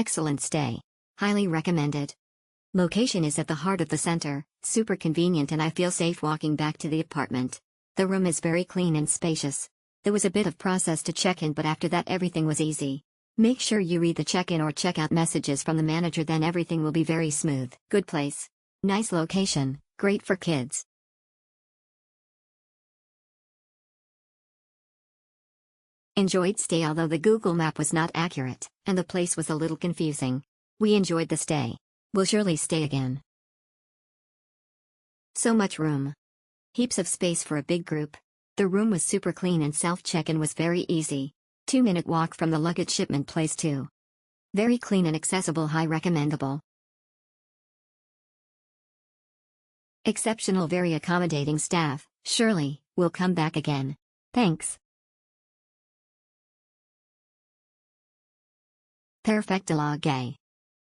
Excellent stay. Highly recommended. Location is at the heart of the center, super convenient, and I feel safe walking back to the apartment. The room is very clean and spacious. There was a bit of process to check in, but after that everything was easy. Make sure you read the check-in or check-out messages from the manager, then everything will be very smooth. Good place. Nice location, great for kids. Enjoyed stay, although the Google map was not accurate, and the place was a little confusing. We enjoyed the stay. We'll surely stay again. So much room. Heaps of space for a big group. The room was super clean and self-check-in was very easy. 2-minute walk from the luggage shipment place too. Very clean and accessible, high recommendable. Exceptional, very accommodating staff. Surely, we'll come back again. Thanks. Perfekte Lage.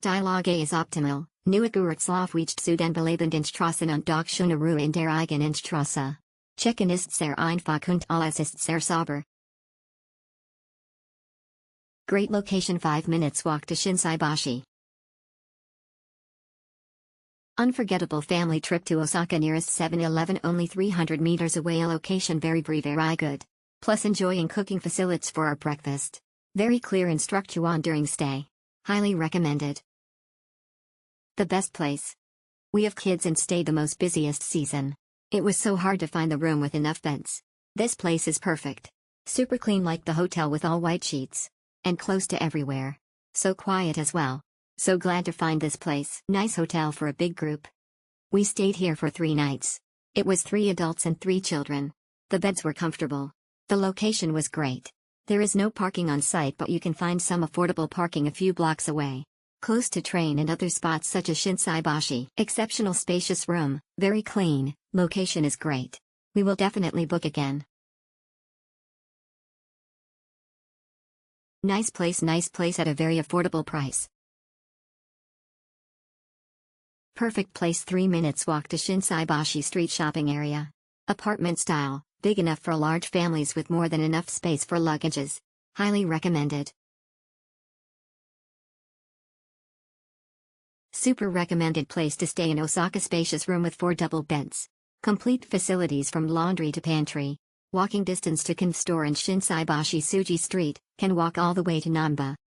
Die Lage ist optimal, nur Geburtslaufwicht zu den belebenden Straßen und doch schöne Ruhe in der eigenen Straße. Check-in ist sehr einfach und alles ist sehr sauber. Great location, 5 minutes walk to Shinsaibashi. Unforgettable family trip to Osaka, nearest 7-Eleven only 300 meters away, a location very good. Plus enjoying cooking facilities for our breakfast. Very clear instruction during stay. Highly recommended. The best place. We have kids and stayed the most busiest season. It was so hard to find the room with enough beds. This place is perfect. Super clean like the hotel with all white sheets. And close to everywhere. So quiet as well. So glad to find this place. Nice hotel for a big group. We stayed here for 3 nights. It was 3 adults and 3 children. The beds were comfortable. The location was great. There is no parking on site, but you can find some affordable parking a few blocks away. Close to train and other spots such as Shinsaibashi. Exceptional spacious room, very clean, location is great. We will definitely book again. Nice place at a very affordable price. Perfect place, 3 minutes walk to Shinsaibashi street shopping area. Apartment style, big enough for large families with more than enough space for luggages. Highly recommended. Super recommended place to stay in Osaka, spacious room with 4 double beds. Complete facilities from laundry to pantry. Walking distance to Kin store and Shinsaibashi Suji Street, can walk all the way to Namba.